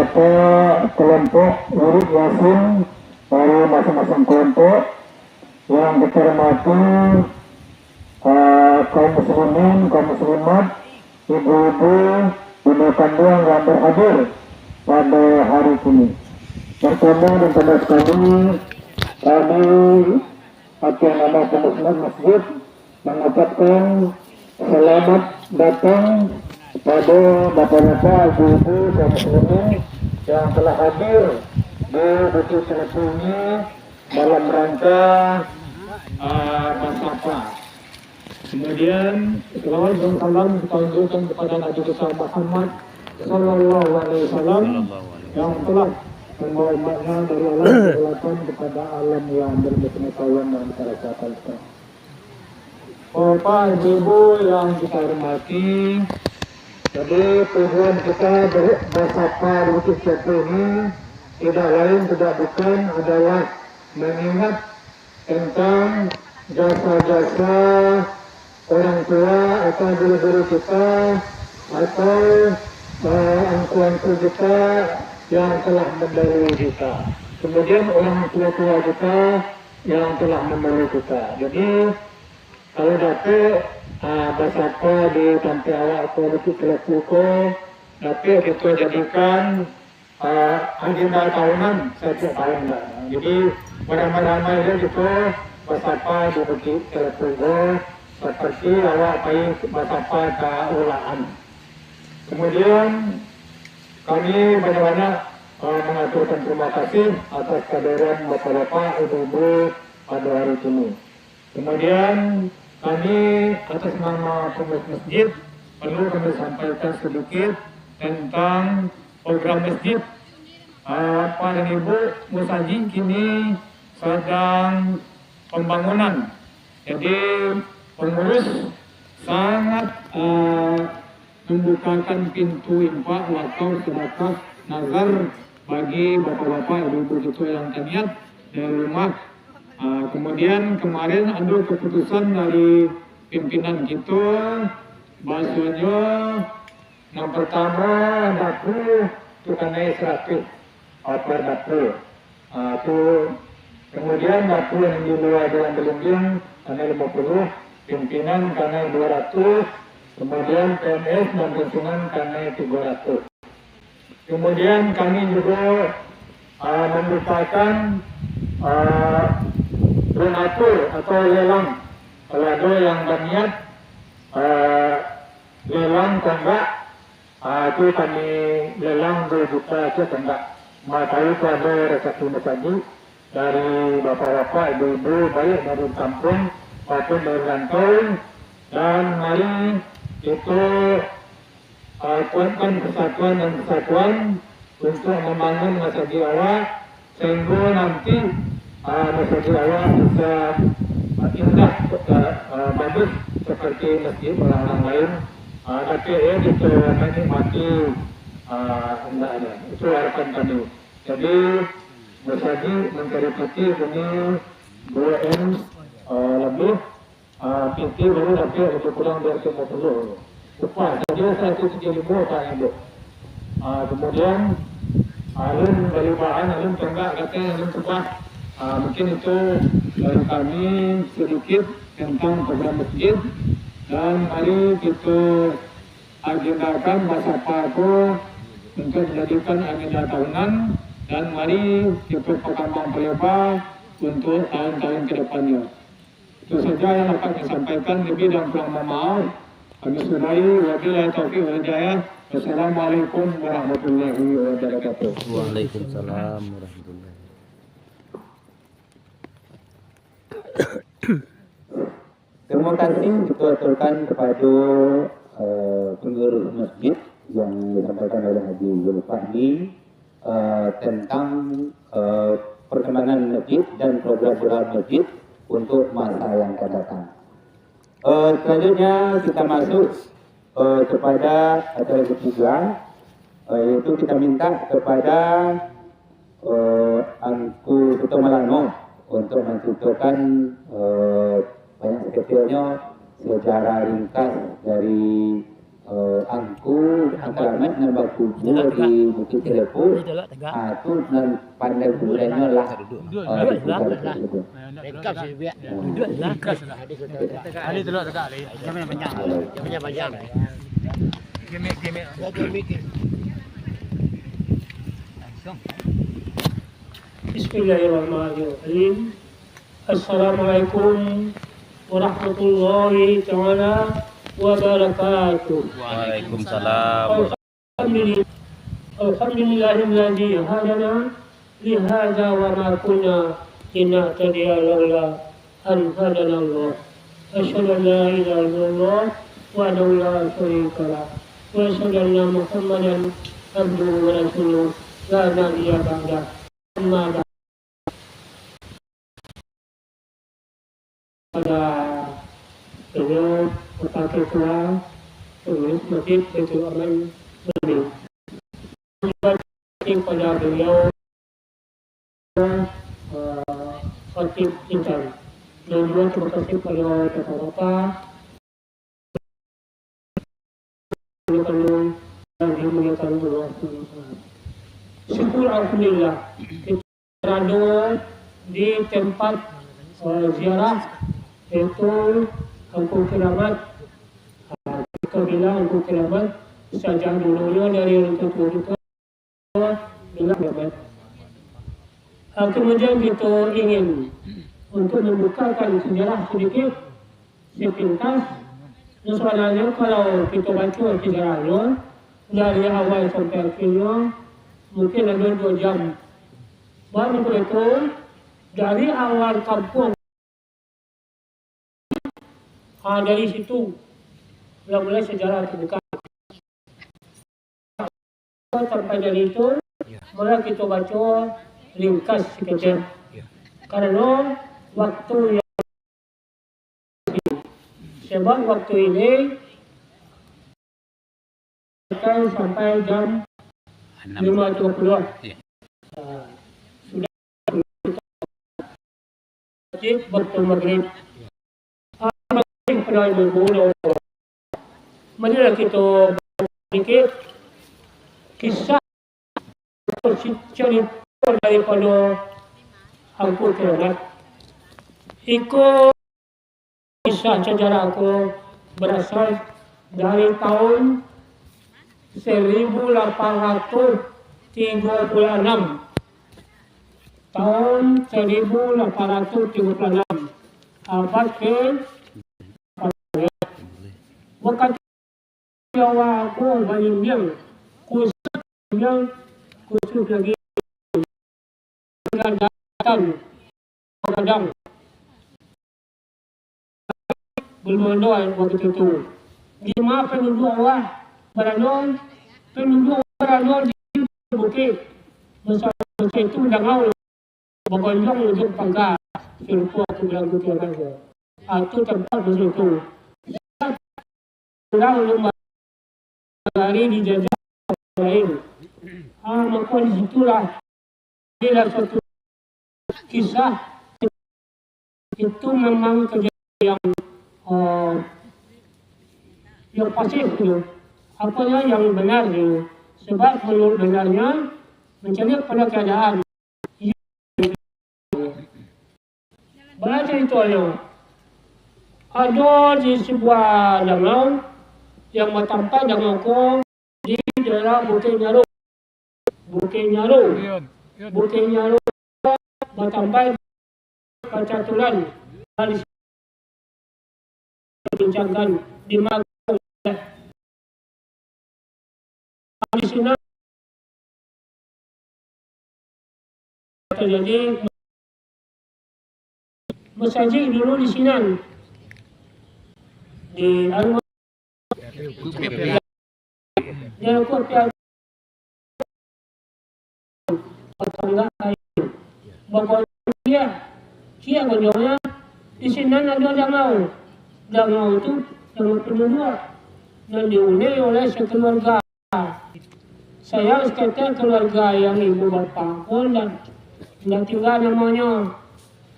beberapa kelompok murid Yasin dari masing-masing kelompok. Yang kita hormati kaum muslimin, kaum muslimat, ibu-ibu, ibu kandung yang berhadir pada hari ini. Pertama dan pada sekali kami atas nama pengurus masjid mengucapkan selamat datang kepada bapak-bapak, ibu-ibu, kaum muslimin yang telah hadir di Bukit Telepu ini dalam rangka Basapa. Kemudian selawat dan salam kita tunjukkan kepada Nabi kita Muhammad Sallallahu Alaihi Wasallam yang telah membawa makna dari Allah Subhanahu kepada alam yang berpengetahuan dan perasaan kita. Bapak Ibu yang kita hormati, jadi tujuan kita bersapa di Bukit Telepu ini tidak lain tidak bukan adalah mengingat tentang jasa-jasa orang tua atau guru-guru kita atau angku-angku kita yang telah mendahului kita. Kemudian orang tua-tua kita yang telah mendahului kita. Jadi kalau dapat bersapa di Pantai Awak atau Bukit Telepu, dapat kita jadikan agenda tahunan setiap tahun. Jadi beramai-ramai dia juga bersapa di Bukit Telepu seperti awak pergi bersapa ke ulaan. Kemudian kami banyak-banyak mengaturkan terima kasih atas kehadiran bapak-bapak, ibu-ibu pada hari ini. Kemudian kami atas nama pengurus masjid perlu kami sampaikan sedikit tentang program masjid. Pak dan Ibu Musaji kini sedang pembangunan. Jadi pengurus sangat membukakan pintu infak atau sedekah nazar bagi bapak-bapak ibu-ibu kita yang niat dari rumah. Kemudian kemarin ada keputusan dari pimpinan kita, bahasanya yang pertama dapur itu naik 100 per dapur. Kemudian dapur yang di luar yang belum karena 50, pimpinan karena 200, kemudian PNS dan pensiunan karena 300. Kemudian kami juga membukakan donatur atau lelang. Kalau ada yang berniat lelang tonggak, itu kami lelang 2 juta saja tonggak. Maka itu ada rezeki bersagi dari bapak-bapak, ibu-ibu, baik dari kampung maupun dari rantau. Dan mari itu kuatkan kesatuan dan kesatuan untuk membangun masjid awak sehingga nanti masjid awak bisa indah, bagus seperti masjid orang-orang lain. Tapi kita menikmati hendaknya. Itu harapan kami. Jadi bersaji mencari peti ini 2M lebih, peti baru tapi lebih kurang dari 50. Lepas saja 135 Pak Ibu. Kemudian alun dari bahan, alun tenggak katanya, alun tebak. Mungkin itu dari kami sedikit tentang program masjid. Dan mari kita agendakan Basapa untuk menjadikan agenda tahunan. Dan mari kita perkembang pelebar untuk tahun-tahun ke depannya. Itu saja yang dapat saya sampaikan, lebih dan kurang maaf. Kami sudahi, wabillahi taufiq wal hidayah. Wassalamualaikum warahmatullahi wabarakatuh. Waalaikumsalam warahmatullahi wabarakatuh. Terima kasih diturunkan kepada pengurus masjid yang disampaikan oleh Haji Zulfahmi tentang perkembangan masjid dan program-program masjid untuk masa yang akan datang. Selanjutnya kita masuk kepada acara ketiga, yaitu kita minta kepada Angku Suto Malano untuk menceritakan banyak sekecilnya sejarah ringkas dari angku akramat nambah kubur di Bukit Telepo itu dan pandai bulannya lah Rekap sih biar. Duduk lah. Ali telur tegak ali. Jangan panjang. Jangan panjang. Gemek. Ya gemek. Bismillahirrahmanirrahim. Assalamualaikum warahmatullahi taala wabarakatuh. Waalaikumsalam. Alhamdulillahilladzi hadana li hadza wa ma kunna linahtadiya laula an hadana Allah. Asyhadu an la ilaha illallah wahdahu la syarika lah wa asyhadu anna Muhammadan abduhu wa rasuluh la nabiyya ba'dah. Amma ba'd. Pada beliau Wakil Ketua Pengurus Masjid Baitul Aman Bali. Pada beliau Khatib Intan. Dan juga terima kasih pada bapak-bapak yang dimuliakan Allah. Syukur alhamdulillah kita berada di tempat ziarah yaitu Kampung Keramat. Kita bilang Kampung Keramat sejak dulunya dari Rungkut Murika bilang Keramat. Kemudian kita ingin untuk membukakan sejarah sedikit sepintas. Sebenarnya kalau kita baca sejarahnya dari awal sampai akhirnya mungkin ada 2 jam. Baru itu dari awal kampung dari situ mulai sejarah terbuka. Sampai dari itu mulai kita baca ringkas sekejap. Karena waktu yang sebab waktu ini sampai jam 5.20. Sudah waktu maghrib. Pada berbulan. Marilah kita sedikit kisah cerita daripada Angku Keramat. Ikut kisah sejarah aku berasal dari tahun 1836. Tahun 1836. Abad ke bukan Jawa aku bayang khusus lagi kadang belum ada waktu itu. Gimana penduduk awal penduduk di bukit masa itu dangau bergonjong untuk pangkat serupa aku bilang itu itu tempat di situ. Pulang rumah hari dijajah lain. Maka di situlah dia satu kisah itu memang kejadian yang pasti itu. Apanya yang benar itu. Sebab menurut benarnya mencari pada keadaan. Baca itu ada di sebuah danau yang bertempat dengan kong di daerah Bukit Nyaru. Bertempat Kacatulan dari bincangkan di Magelang. Di sini terjadi masjid dulu di sini di yang kuat tetangga bapak dia gonjongnya di sini ada danau itu yang kedua dan dihuni oleh sekeluarga. Saya sekitar keluarga yang ibu bapak pun dan tinggal namanya.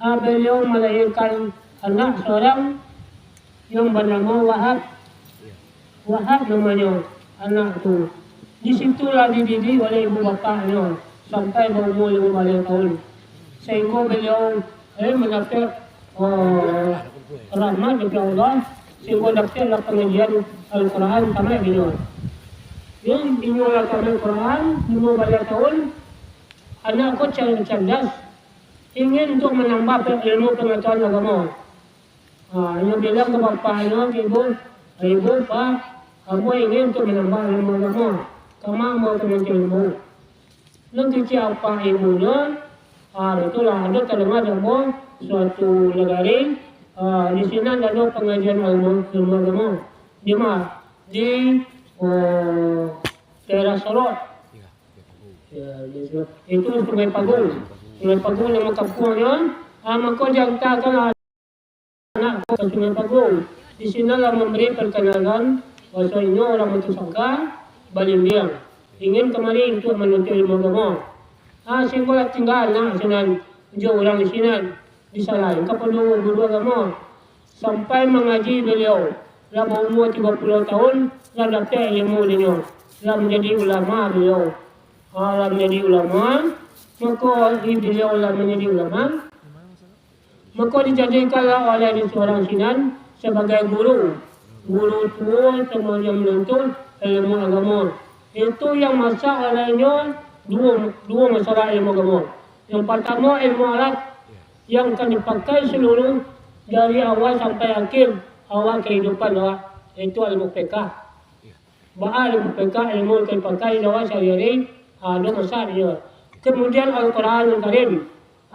Beliau melahirkan anak seorang yang bernama Wahab. Wahab namanya anak tu. Di situlah dididik oleh ibu bapaknya sampai berumur 15 tahun. Sehingga beliau mendapat rahmat dari Allah, sehingga dapatlah pengajian Al-Quran sampai beliau. Dia dimulakan Al-Quran 15 tahun. Anakku cerdas, ingin untuk menambah ilmu pengetahuan agama. Dia bilang ke bapaknya, ibu, Pak, aku ingin untuk menambah ilmu agama. Kamu mau mengajar ilmu. Lalu siapa ibunya? Itulah ada terdengar ilmu suatu negara. Di sini ada pengajian ilmu agama. Di mana? Di daerah Sorot. Itu Sungai Pagung. Sungai Pagung nama kampungnya. Maka jantakan anak ke Sungai Pagung. Di sinilah memberi perkenalan bahasanya orang Batu Sangka, Balimbiang. Ingin kemari untuk menuntut ilmu agama. Sehingga tinggal sinan jauh orang di sini di sana. Keperlu guru agama sampai mengaji beliau. Dah berumur 30 tahun, dah dapat ilmu dia. Dah menjadi ulama beliau. Dah menjadi ulama, maka beliau dah menjadi ulama. Maka dijadikanlah oleh seorang sinan sebagai guru. Guru tua semua yang menuntut ilmu agama. Itu yang masak olehnya dua masalah ilmu agama. Yang pertama ilmu alat yang akan dipakai seluruh dari awal sampai akhir awal kehidupan awak. Itu ilmu fiqh. Baal ilmu fiqh, ilmu yang dipakai awak sehari-hari, ada masalah dia. Kemudian Al-Quran Al-Karim,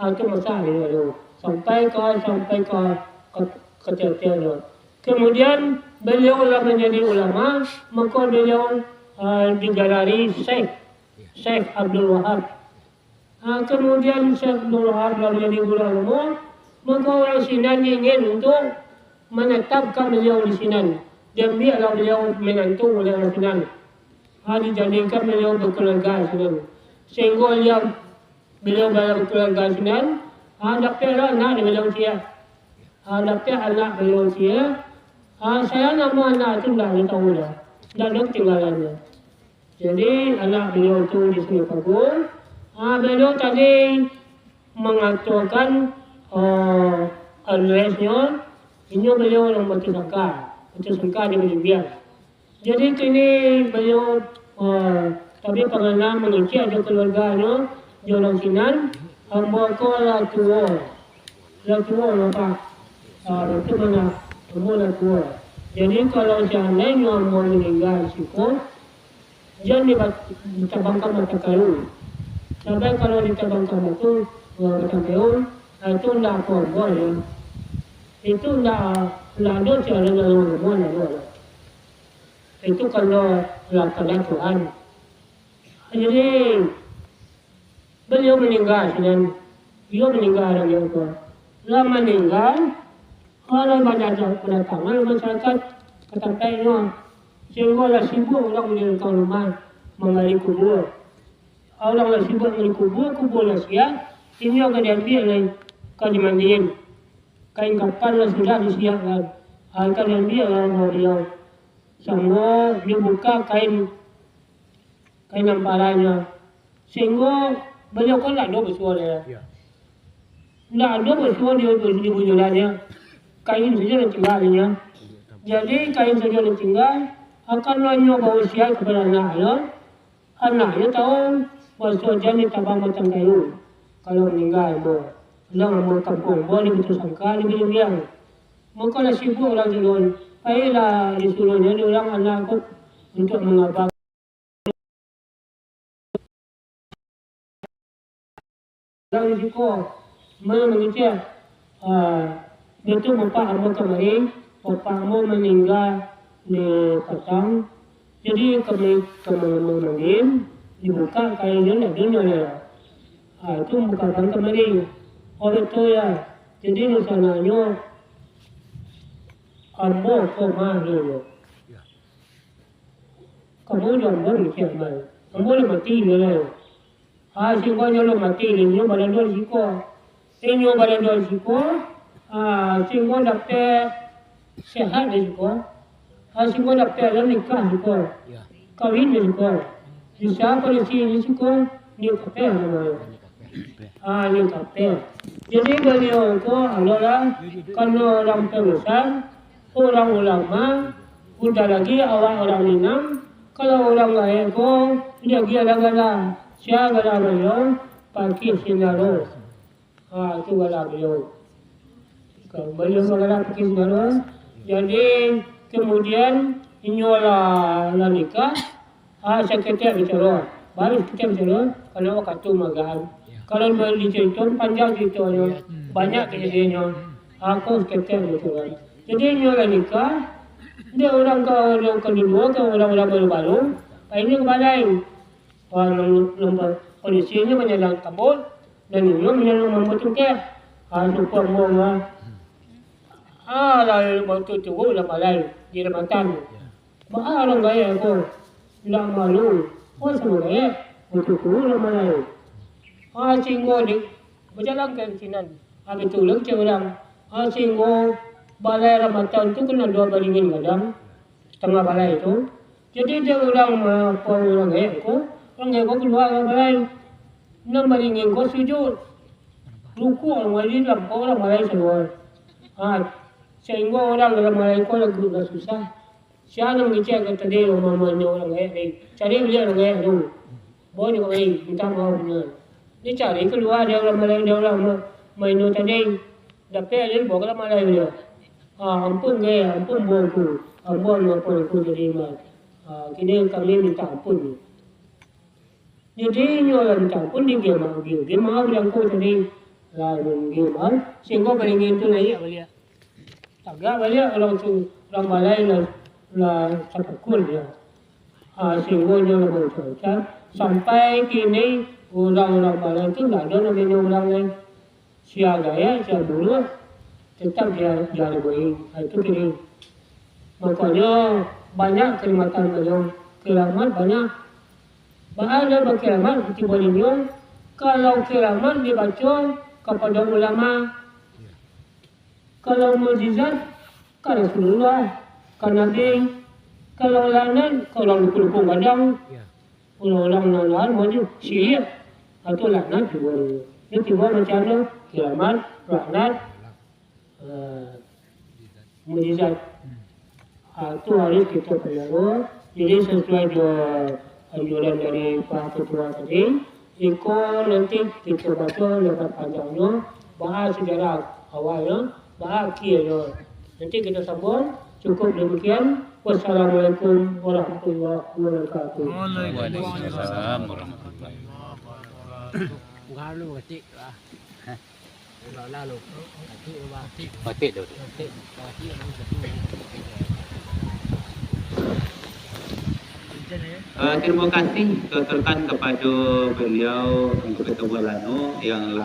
itu masalah dia. Sampai ke tiap-tiap. Kemudian beliau menjadi ulama, maka beliau digelari Syekh Abdul Wahab. Kemudian Syekh Abdul Wahab menjadi guru agama, maka orang Sinan ingin untuk menetapkan beliau di Sinan. Dan biarlah beliau menantu oleh orang Sinan. Dijadikan beliau berkeluarga Sinan. Sehingga beliau berkeluarga Sinan, dapatlah anak beliau dia. Dapat anak beliau dia. Saya nama anak itu dah tahu dah. Dah tinggalannya. Jadi anak beliau itu di Sungai Pagung. Beliau tadi mengaturkan adresnya. Ini beliau orang Batu Sangka di Balimbiang. Jadi kini beliau tapi pernah mengunci ada keluarganya di orang Sinan. Mereka lah tua apa? Itu mana? Umur tua. Jadi kalau seandainya mau meninggal siku, jangan ditabangkan mata kayu. Sampai kalau ditabangkan itu mata kayu, itu tidak boleh. Itu tidak ada cara dalam agama. Itu kalau lakukan Tuhan. Jadi beliau meninggal dan beliau meninggal lagi itu. Setelah meninggal, kalau banyak kedatangan masyarakat ketempatnya, sehingga sibuk orang meninggalkan rumah menggali kubur. Orang sibuk menggali kubur siap, ini akan diambil oleh akan dimandiin. Kain kapan sudah disiapkan, akan diambil oleh beliau. Sehingga dia buka kain amparannya, sehingga beliau kan tak ada bersuara. Tak ada bersuara di bujulannya. Kain saja yang tinggalnya. Jadi kain saja yang tinggal akan hanya berwasiat kepada anaknya. Anaknya tahu bahawa jangan ditabang macam kayu. Kalau meninggal, orang mau kampung, boleh Batu Sangka di Balimbiang. Maka lah sibuk orang Cilon. Baiklah disuruhnya dia orang anak untuk mengabak. Orang risiko mana mengejar. Dia tu bapak Amo kemarin, bapak Amo meninggal di Patang. Jadi kami manggil, dibuka kain dia dia. Itu bukan kemarin. Oleh tu ya, jadi nusananya Amo koma dulu. Kamu jangan berfikir Amo le mati dulu. Sehingga dia mati, ini badan dia risiko. Ini badan dia risiko. Sehingga dapat sehat risiko. Sehingga dapat nikah juga. Kawin juga. Bisa polisi ini juga ni kapel namanya. Ni kapel. Jadi beliau itu adalah karena orang pengusaha, orang ulama, udah lagi orang Minang. Kalau orang lain ko dia gala-gala, siapa gala beliau pakai sinaro. Itu gala beliau. Kalau beliau gala pakai sinaro, jadi kemudian inyola nikah. Sekretariat bicara, baru kita bicara kalau waktu magang. Kalau beli cerita panjang ceritanya, banyak kejadiannya. Aku sekretariat bicara. Jadi inyola nikah. Dia orang kedua, ke orang baru-baru, ini ke balai. Polisinya menyalang kabut, dan ini menyalang membutuhkan. Supaya mau lalu waktu itu lah balai di Ramadan. Orang gaya aku, bilang malu. Sama gaya, untuk itu lah balai. Sehingga berjalan ke sini. Habis itu lagi orang. Sehingga balai Ramadan itu kena 2 baringin kadang, setengah balai itu. Jadi dia orang gaya ko keluar dari balai. 6 baringin ko sujud. Ruku orang balai semua. Sehingga orang dalam balai ko lagi susah. Siapa yang ngecek kata dia mamanya orang gaya ni. Cari dia orang gaya tu. Boleh kau minta maaf punya. Dia cari keluar dia orang balai dia orang main tadi. Dapat dia bawa ke balai dia. Ampun gaya, ampun buku, ampun aku jadi mat. Kini kami minta ampun. Jadi nyola minta ampun dia maaf yang aku tadi dia maaf. Sehingga baringin tu naik balik. Tagak balik orang balai lah sapakul dia. Sehingga nyola berucap sampai kini orang balai tu tak ada namanya orang lain. Siapa gaya, siapa dulu. Tetap dia lebih itu kini. Makanya banyak kenikmatan beliau, keramat banyak. Bahaya berkeramat seperti beliau. Kalau keramat dibaca kepada ulama, kalau mukjizat ke Rasulullah, ke Nabi, kalau lain kalau lukung kadang, orang lain wajib syirik atau laknat juga. Ini tiba macam mana keramat, laknat. Mujizat itu harus kita pelajari. Jadi sesuai anjuran dari Pak Ketua tadi, jika nanti kita baca lepas panjangnya, bahas sejarah awalnya, bahas akhirnya. Nanti kita sambung. Cukup demikian. Wassalamualaikum warahmatullahi wabarakatuh. Waalaikumsalam warahmatullahi wabarakatuh. Lalu ketik lah. Lalu Batik tu. Terima kasih terutama kepada beliau Ketua Lano yang